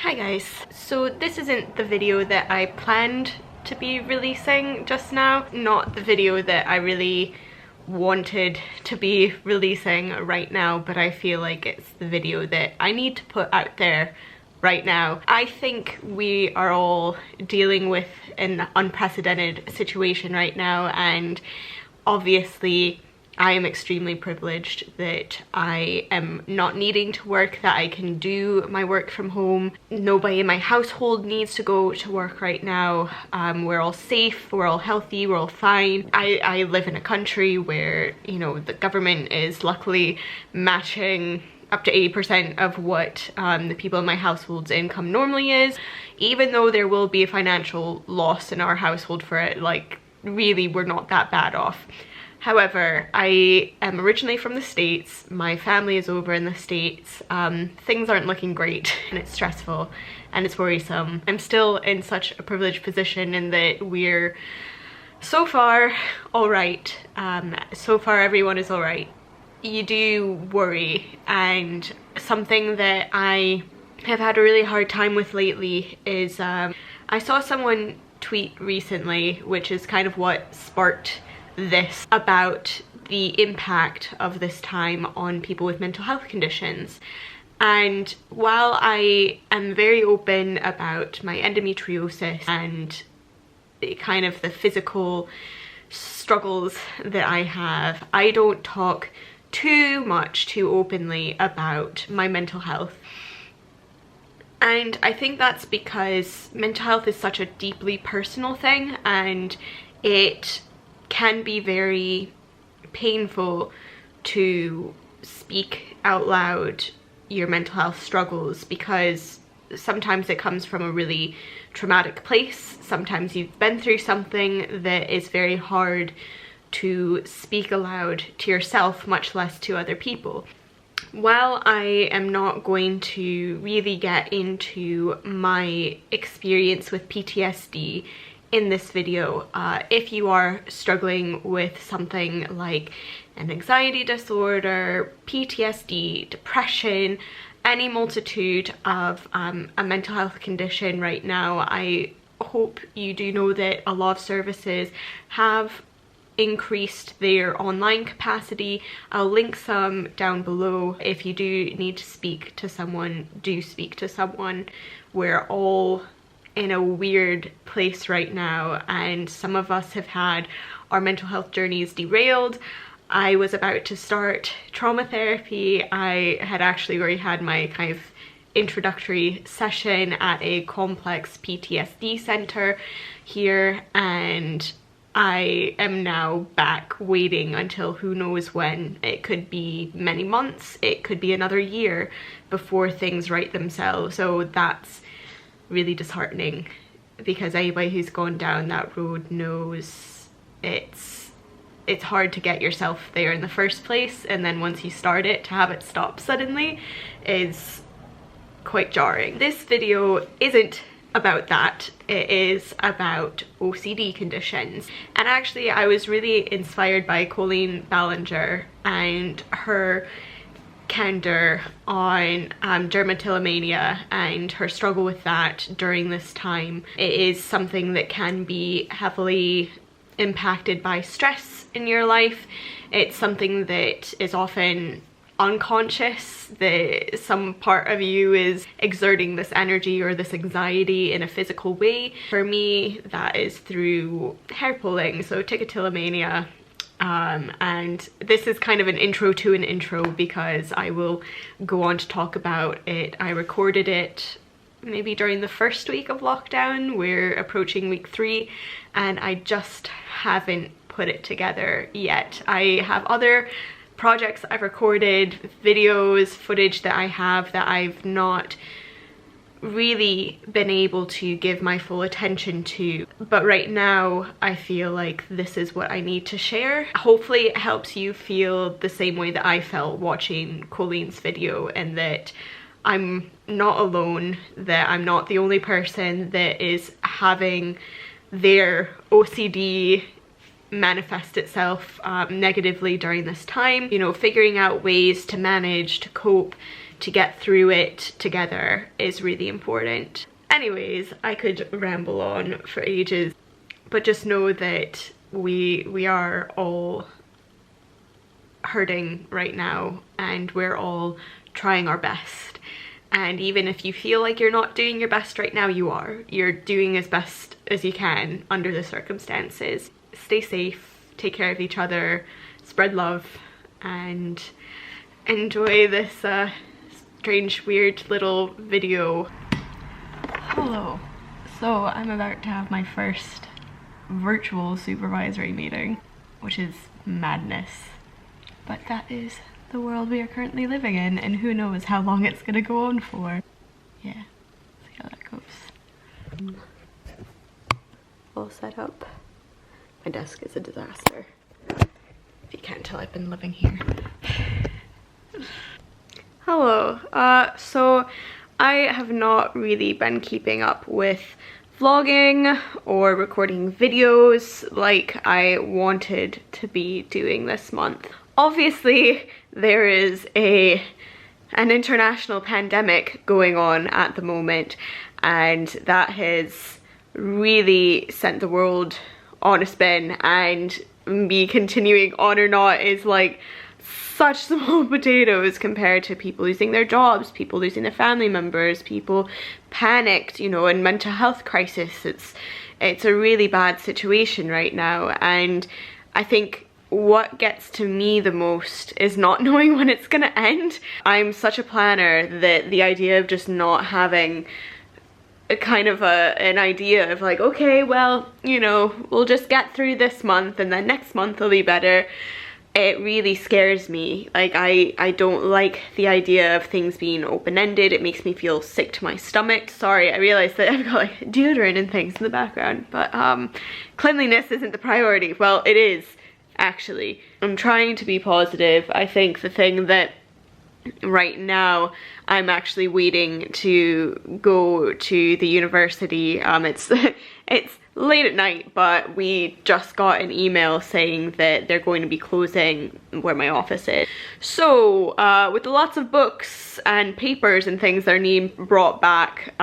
Hi guys, so this isn't the video that I planned to be releasing just now, not the video that I really wanted to be releasing right now, but I feel like it's the video that I need to put out there right now. I think we are all dealing with an unprecedented situation right now, and obviously I am extremely privileged that I am not needing to work, that I can do my work from home. Nobody in my household needs to go to work right now. We're all safe, we're all healthy, we're all fine. I live in a country where, you know, the government is luckily matching up to 80% of what the people in my household's income normally is. Even though there will be a financial loss in our household for it, like really we're not that bad off. However, I am originally from the States, my family is over in the States, things aren't looking great and it's stressful and it's worrisome. I'm still in such a privileged position in that we're so far alright, so far everyone is alright. You do worry, and something that I have had a really hard time with lately is I saw someone tweet recently, which is kind of what sparked this, about the impact of this time on people with mental health conditions. And while I am very open about my endometriosis and kind of the physical struggles that I have, I don't talk too openly about my mental health. And I think that's because mental health is such a deeply personal thing, and it can be very painful to speak out loud your mental health struggles, because sometimes it comes from a really traumatic place. Sometimes you've been through something that is very hard to speak aloud to yourself, much less to other people. While I am not going to really get into my experience with PTSD in this video, if you are struggling with something like an anxiety disorder, PTSD, depression, any multitude of a mental health condition right now, I hope you do know that a lot of services have increased their online capacity. I'll link some down below. If you do need to speak to someone, do speak to someone. We're all in a weird place right now, and some of us have had our mental health journeys derailed. I was about to start trauma therapy. I had actually already had my kind of introductory session at a complex PTSD center here, and I am now back waiting until who knows when. It could be many months, it could be another year before things right themselves. So that's really disheartening, because anybody who's gone down that road knows it's hard to get yourself there in the first place, and then once you start it, to have it stop suddenly is quite jarring. This video isn't about that, it is about OCD conditions. And actually I was really inspired by Colleen Ballinger and her candor on Dermatillomania and her struggle with that during this time. It is something that can be heavily impacted by stress in your life. It's something that is often unconscious, that some part of you is exerting this energy or this anxiety in a physical way. For me, that is through hair pulling, so Trichotillomania. And this is kind of an intro to an intro, because I will go on to talk about it. I recorded it maybe during the first week of lockdown. We're approaching week 3 and I just haven't put it together yet. I have other projects I've recorded, videos, footage that I have that I've not really been able to give my full attention to, but right now I feel like this is what I need to share. Hopefully it helps you feel the same way that I felt watching Colleen's video, and that I'm not alone, that I'm not the only person that is having their OCD manifest itself negatively during this time. You know, figuring out ways to manage, to cope, to get through it together is really important. Anyways, I could ramble on for ages, but just know that we are all hurting right now, and we're all trying our best. And even if you feel like you're not doing your best right now, you are. You're doing as best as you can under the circumstances. Stay safe, take care of each other, spread love, and enjoy this strange, weird little video. Hello. So I'm about to have my first virtual supervisory meeting, which is madness. But that is the world we are currently living in, and who knows how long it's gonna go on for. Yeah, see how that goes. All set up. My desk is a disaster. If you can't tell, I've been living here. Hello. So I have not really been keeping up with vlogging or recording videos like I wanted to be doing this month. Obviously, there is an international pandemic going on at the moment, and that has really sent the world on a spin, and me continuing on or not is like such small potatoes compared to people losing their jobs, people losing their family members, people panicked, you know, and mental health crisis. It's a really bad situation right now, and I think what gets to me the most is not knowing when it's gonna end. I'm such a planner that the idea of just not having a kind of an idea of like, okay, well, you know, we'll just get through this month and then next month will be better, it really scares me. Like, I don't like the idea of things being open-ended. It makes me feel sick to my stomach. Sorry, I realized that I've got like deodorant and things in the background, but cleanliness isn't the priority. Well, it is. Actually, I'm trying to be positive. I think the thing that right now I'm actually waiting to go to the university. It's late at night, but we just got an email saying that they're going to be closing where my office is. So with lots of books and papers and things that are needing brought back,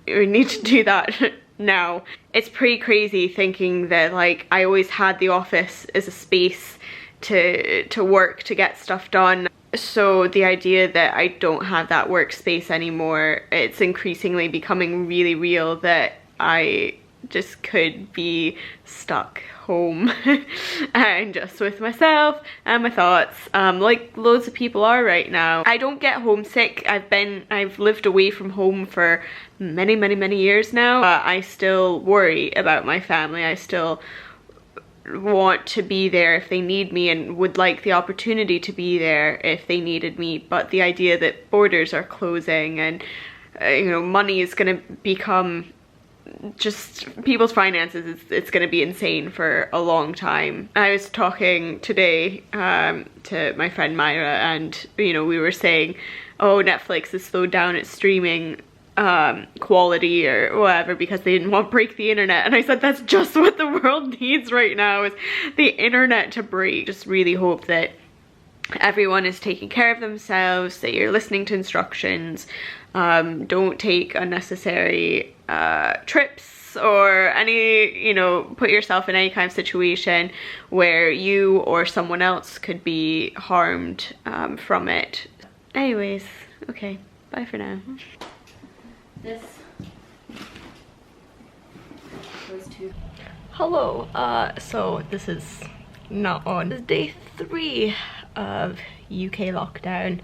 we need to do that now. It's pretty crazy thinking that like I always had the office as a space to work, to get stuff done. So the idea that I don't have that workspace anymore, it's increasingly becoming really real that I just could be stuck home and just with myself and my thoughts, like loads of people are right now. I don't get homesick. I've lived away from home for many years now. I still worry about my family. I still want to be there if they need me, and would like the opportunity to be there if they needed me. But the idea that borders are closing and you know, money is going to become just people's finances, it's going to be insane for a long time. I was talking today to my friend Myra, and you know, we were saying, oh, Netflix has slowed down its streaming quality or whatever because they didn't want to break the internet, and I said that's just what the world needs right now, is the internet to break. Just really hope that everyone is taking care of themselves, that you're listening to instructions, don't take unnecessary trips or any, you know, put yourself in any kind of situation where you or someone else could be harmed from it. Anyways, okay, bye for now. This goes to... Hello, so this is not on. This is day 3 of UK lockdown,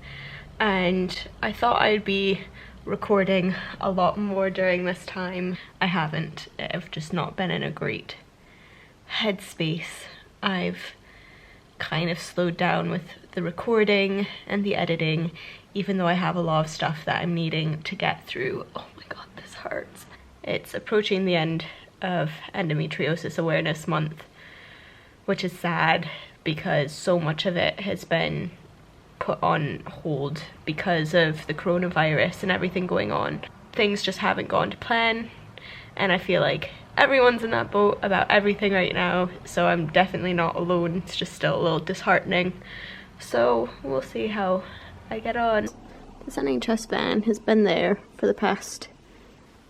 and I thought I'd be recording a lot more during this time. I haven't. I've just not been in a great headspace. I've kind of slowed down with the recording and the editing, even though I have a lot of stuff that I'm needing to get through. Oh my god, this hurts. It's approaching the end of Endometriosis Awareness Month, which is sad because so much of it has been put on hold because of the coronavirus and everything going on. Things just haven't gone to plan, and I feel like everyone's in that boat about everything right now, so I'm definitely not alone. It's just still a little disheartening. So we'll see how I get on. This NHS van has been there for the past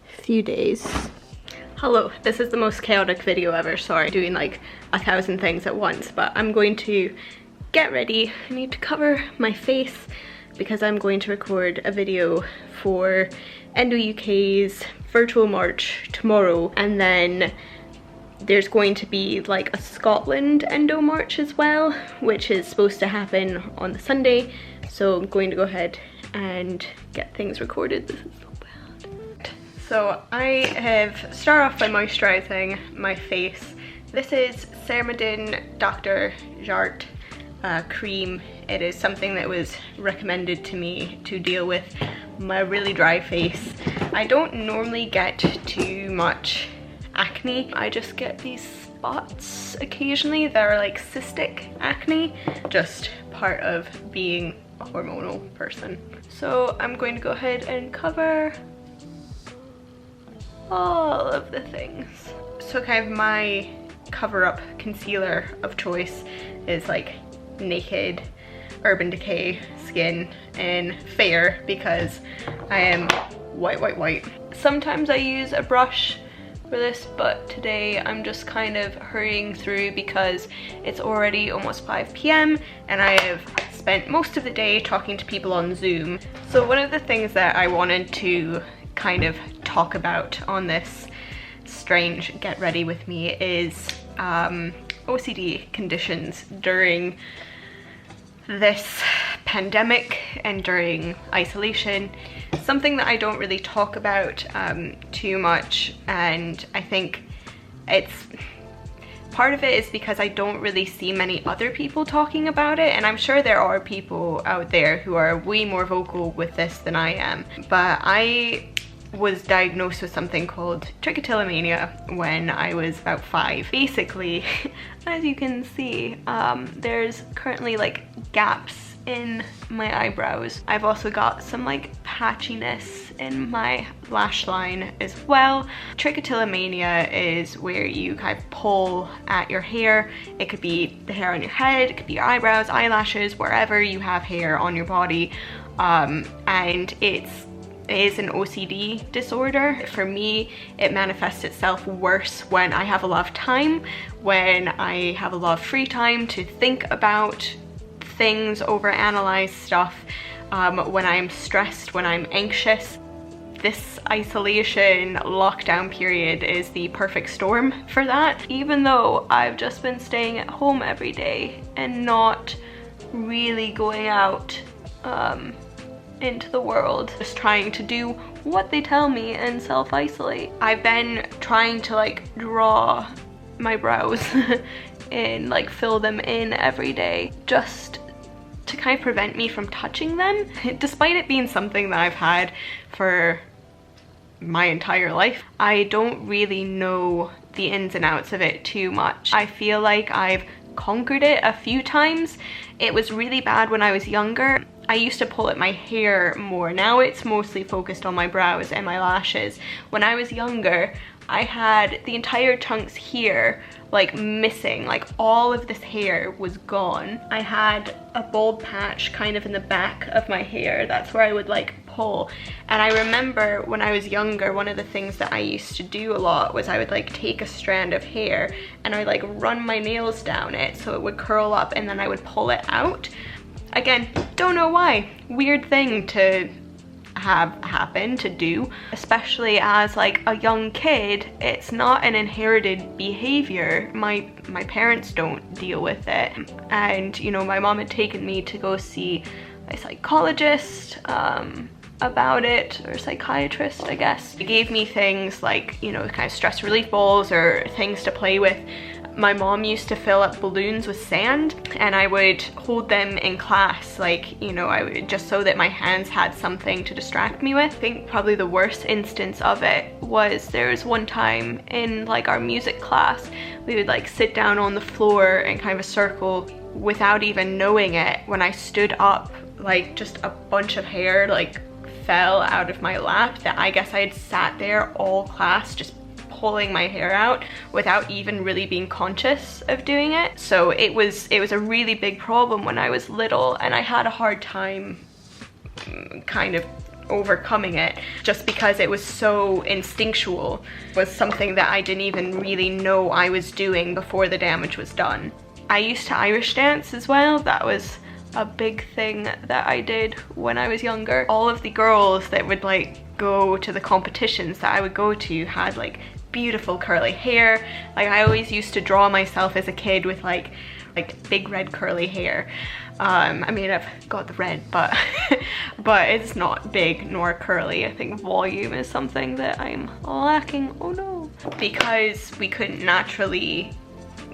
few days. Hello, this is the most chaotic video ever. Sorry, doing like 1,000 things at once, but I'm going to get ready. I need to cover my face because I'm going to record a video for Endo UK's virtual march tomorrow, and then there's going to be like a Scotland Endo march as well, which is supposed to happen on the Sunday. So I'm going to go ahead and get things recorded. This is so bad. So I have started off by moisturizing my face. This is Dermatillomania Dr. Jart cream. It is something that was recommended to me to deal with my really dry face. I don't normally get too much acne. I just get these spots occasionally that are like cystic acne, just part of being a hormonal person. So I'm going to go ahead and cover all of the things. So kind of my cover-up concealer of choice is like Naked, Urban Decay Skin, and Fair, because I am white. Sometimes I use a brush for this, but today I'm just kind of hurrying through because it's already almost 5 p.m. and I have spent most of the day talking to people on Zoom. So one of the things that I wanted to kind of talk about on this strange get ready with me is OCD conditions during this pandemic and during isolation. Something that I don't really talk about too much, and I think it's part of it is because I don't really see many other people talking about it, and I'm sure there are people out there who are way more vocal with this than I am. But I was diagnosed with something called Trichotillomania when I was about 5. Basically, as you can see, there's currently like gaps in my eyebrows. I've also got some like patchiness in my lash line as well. Trichotillomania is where you kind of pull at your hair. It could be the hair on your head, it could be your eyebrows, eyelashes, wherever you have hair on your body, and it is an OCD disorder. For me, it manifests itself worse when I have a lot of time, when I have a lot of free time to think about things, overanalyze stuff, when I'm stressed, when I'm anxious. This isolation lockdown period is the perfect storm for that. Even though I've just been staying at home every day and not really going out into the world, just trying to do what they tell me and self-isolate. I've been trying to like draw my brows and like fill them in every day just to kind of prevent me from touching them, despite it being something that I've had for my entire life. I don't really know the ins and outs of it too much. I feel like I've conquered it a few times. It was really bad when I was younger. I used to pull at my hair more. Now it's mostly focused on my brows and my lashes. When I was younger, I had the entire chunks here like missing, like all of this hair was gone. I had a bald patch kind of in the back of my hair. That's where I would like pull. And I remember when I was younger, one of the things that I used to do a lot was I would like take a strand of hair and I would like run my nails down it so it would curl up, and then I would pull it out. Again, don't know why. Weird thing to have happen to do, especially as like a young kid. It's not an inherited behavior. My parents don't deal with it, and you know, my mom had taken me to go see a psychologist about it, or psychiatrist, I guess. They gave me things like, you know, kind of stress relief balls or things to play with. My mom used to fill up balloons with sand, and I would hold them in class, like, you know, I would, just so that my hands had something to distract me with. I think probably the worst instance of it was there was one time in like our music class, we would like sit down on the floor in kind of a circle without even knowing it. When I stood up, like just a bunch of hair like fell out of my lap that I guess I had sat there all class just pulling my hair out without even really being conscious of doing it. So it was a really big problem when I was little, and I had a hard time kind of overcoming it, just because it was so instinctual. It was something that I didn't even really know I was doing before the damage was done. I used to Irish dance as well. That was a big thing that I did when I was younger. All of the girls that would like go to the competitions that I would go to had like beautiful curly hair. Like I always used to draw myself as a kid with like big red curly hair. I mean, I've got the red, but but it's not big nor curly. I think volume is something that I'm lacking. Oh no. Because we couldn't naturally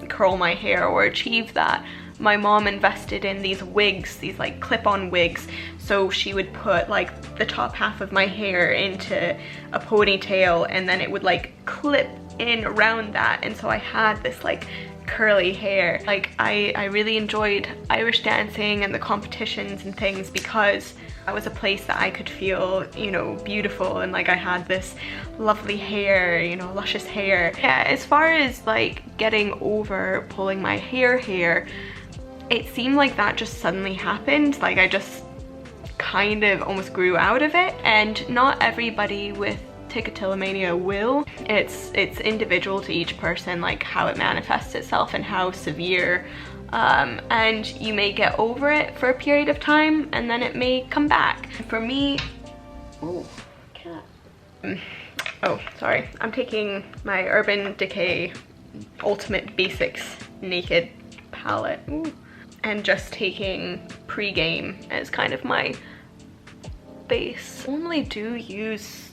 curl my hair or achieve that, my mom invested in these wigs, these like clip-on wigs. So she would put like the top half of my hair into a ponytail, and then it would like clip in around that, and so I had this like curly hair. Like I really enjoyed Irish dancing and the competitions and things, because that was a place that I could feel, you know, beautiful, and like I had this lovely hair, you know, luscious hair. Yeah, as far as like getting over pulling my hair, it seemed like that just suddenly happened. Like I just kind of almost grew out of it, and not everybody with Trichotillomania will. It's individual to each person, like how it manifests itself and how severe. And you may get over it for a period of time, and then it may come back. For me, oh, cat. Oh, sorry. I'm taking my Urban Decay Ultimate Basics Naked palette. Ooh. And just taking Pre-Game as kind of my base. I normally do use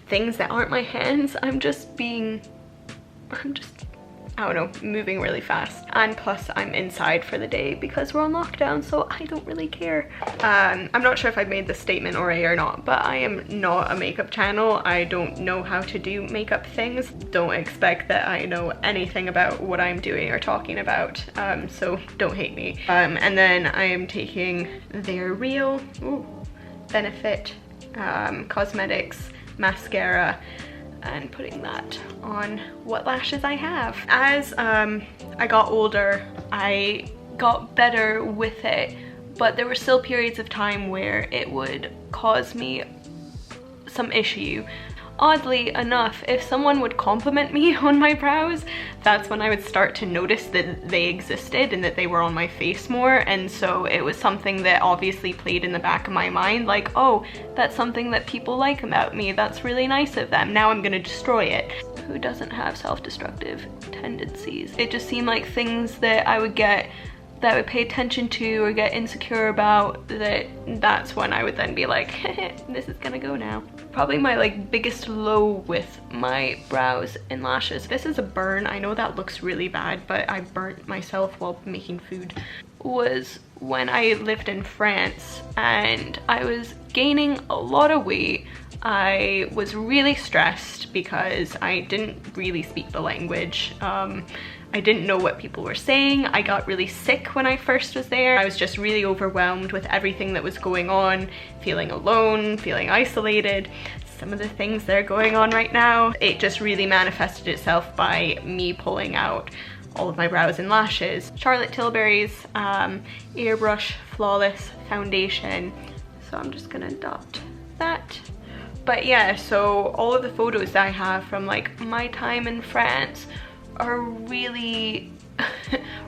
things that aren't my hands. I'm just, I don't know, moving really fast. And plus I'm inside for the day because we're on lockdown, so I don't really care. I'm not sure if I've made this statement already or not, but I am not a makeup channel. I don't know how to do makeup things. Don't expect that I know anything about what I'm doing or talking about, so don't hate me. And then I am taking their real Benefit Cosmetics mascara and putting that on what lashes I have. As I got older, I got better with it, but there were still periods of time where it would cause me some issue. Oddly enough, if someone would compliment me on my brows, that's when I would start to notice that they existed and that they were on my face more. And so it was something that obviously played in the back of my mind, like, oh, that's something that people like about me. That's really nice of them. Now I'm gonna destroy it. Who doesn't have self-destructive tendencies? It just seemed like things that I would get, that I would pay attention to or get insecure about, that's when I would then be like, this is gonna go now. Probably my like biggest low with my brows and lashes. This is a burn. I know that looks really bad, but I burnt myself while making food. Was when I lived in France and I was gaining a lot of weight. I was really stressed because I didn't really speak the language. I didn't know what people were saying. I got really sick when I first was there. I was just really overwhelmed with everything that was going on, feeling alone, feeling isolated. Some of the things that are going on right now, it just really manifested itself by me pulling out all of my brows and lashes. Charlotte Tilbury's Airbrush Flawless Foundation. So I'm just gonna adopt that. But yeah, so all of the photos that I have from like my time in France are really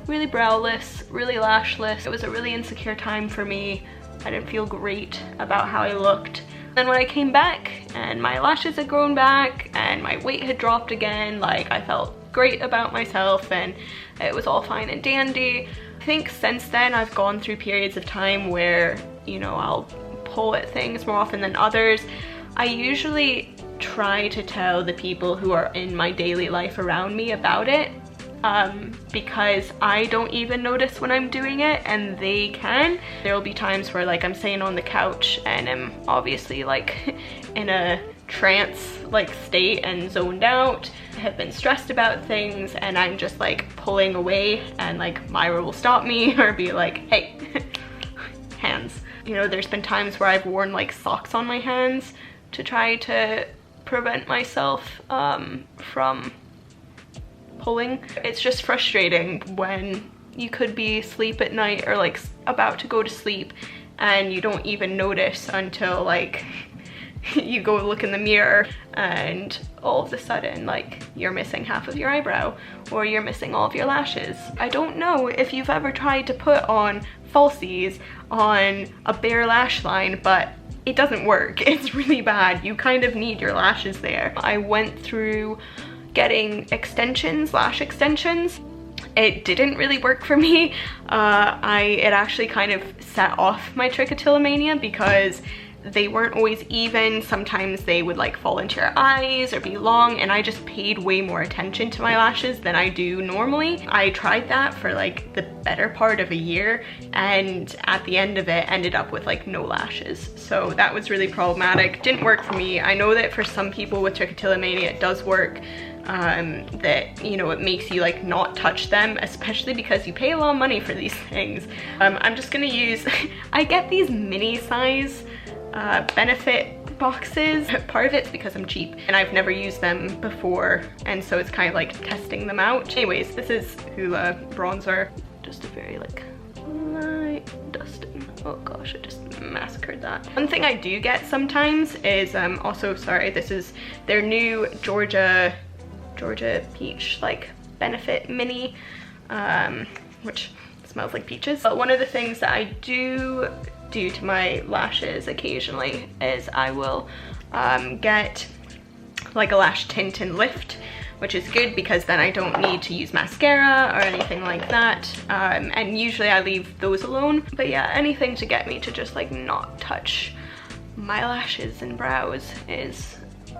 really browless, really lashless. It was a really insecure time for me. I didn't feel great about how I looked. Then when I came back and my lashes had grown back and my weight had dropped again, like I felt great about myself and it was all fine and dandy. I think since then I've gone through periods of time where, you know, I'll pull at things more often than others. I usually try to tell the people who are in my daily life around me about it, because I don't even notice when I'm doing it and they can. There will be times where like I'm sitting on the couch and I'm obviously like in a trance like state and zoned out. I have been stressed about things and I'm just like pulling away and like Myra will stop me or be like, hey, hands. You know, there's been times where I've worn like socks on my hands to try to prevent myself from pulling. It's just frustrating when you could be asleep at night or like about to go to sleep and you don't even notice until like you go look in the mirror and all of a sudden like you're missing half of your eyebrow or you're missing all of your lashes. I don't know if you've ever tried to put on falsies on a bare lash line, but it doesn't work. It's really bad. You kind of need your lashes there. I went through getting extensions, lash extensions. It didn't really work for me. It actually kind of set off my trichotillomania because they weren't always even. Sometimes they would like fall into your eyes or be long, and I just paid way more attention to my lashes than I do normally. I tried that for like the better part of a year, and at the end of it ended up with like no lashes. So that was really problematic. Didn't work for me. I know that for some people with trichotillomania it does work. That, you know, it makes you like not touch them, especially because you pay a lot of money for these things. I'm just gonna use, I get these mini size benefit boxes. Part of it's because I'm cheap and I've never used them before, and so it's kind of like testing them out. Anyways, this is Hoola bronzer. Just a very like light dusting. Oh gosh, I just massacred that. One thing I do get sometimes is also, sorry, this is their new Georgia peach like benefit mini, which smells like peaches. But one of the things that I do to my lashes occasionally is I will get like a lash tint and lift, which is good because then I don't need to use mascara or anything like that, and usually I leave those alone. But yeah, anything to get me to just like not touch my lashes and brows is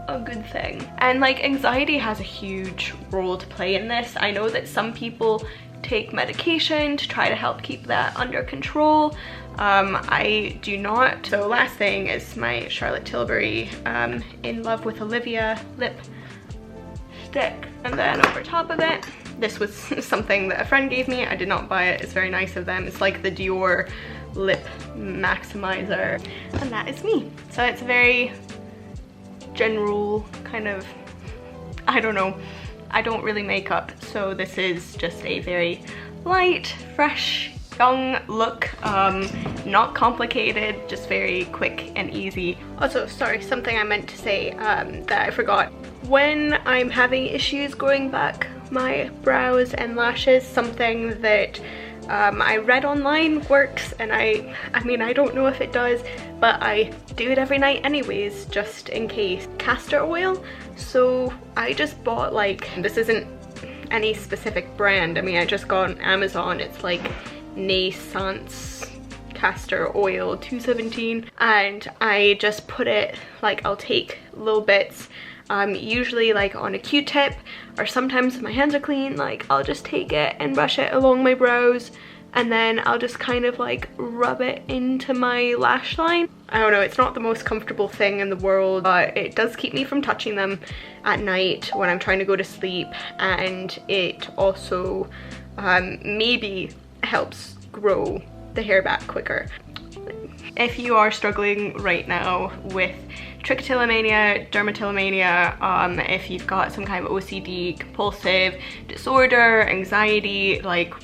a good thing. And like anxiety has a huge role to play in this. I know that some people take medication to try to help keep that under control. I do not. So last thing is my Charlotte Tilbury In Love with Olivia lip stick, and then over top of it, this was something that a friend gave me. I did not buy it. It's very nice of them. It's like the Dior lip maximizer, and that is me. So it's a very general kind of, I don't know, I don't really make up, so this is just a very light, fresh, young look. Not complicated, just very quick and easy. Also, sorry, something I meant to say that I forgot. When I'm having issues growing back my brows and lashes, something that I read online works, and I mean, I don't know if it does, but I do it every night anyways, just in case. Castor oil. So I just bought, like, this isn't any specific brand. I mean, I just got on Amazon. It's like Naissance Castor Oil 217, and I just put it, like, I'll take little bits, usually like on a Q-tip, or sometimes if my hands are clean, like I'll just take it and brush it along my brows, and then I'll just kind of like rub it into my lash line. I don't know, it's not the most comfortable thing in the world, but it does keep me from touching them at night when I'm trying to go to sleep, and it also maybe helps grow the hair back quicker. If you are struggling right now with trichotillomania, dermatillomania, if you've got some kind of OCD, compulsive disorder, anxiety, like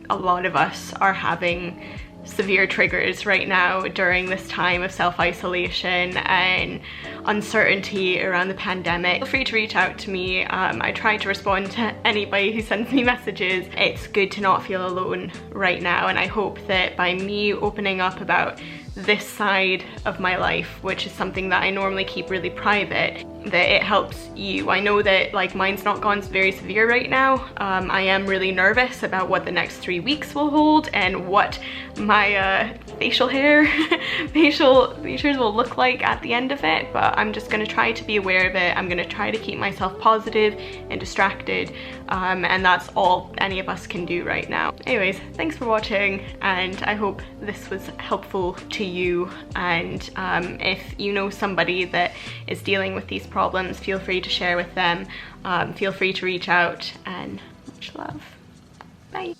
a lot of us are having severe triggers right now during this time of self-isolation and uncertainty around the pandemic, feel free to reach out to me. I try to respond to anybody who sends me messages. It's good to not feel alone right now, and I hope that by me opening up about this side of my life, which is something that I normally keep really private, that it helps you. I know that like mine's not gone very severe right now. I am really nervous about what the next 3 weeks will hold and what my facial hair, facial features will look like at the end of it, but I'm just gonna try to be aware of it. I'm gonna try to keep myself positive and distracted, and that's all any of us can do right now. Anyways, thanks for watching, and I hope this was helpful to you, and if you know somebody that is dealing with these problems, feel free to share with them. Feel free to reach out, and much love. Bye.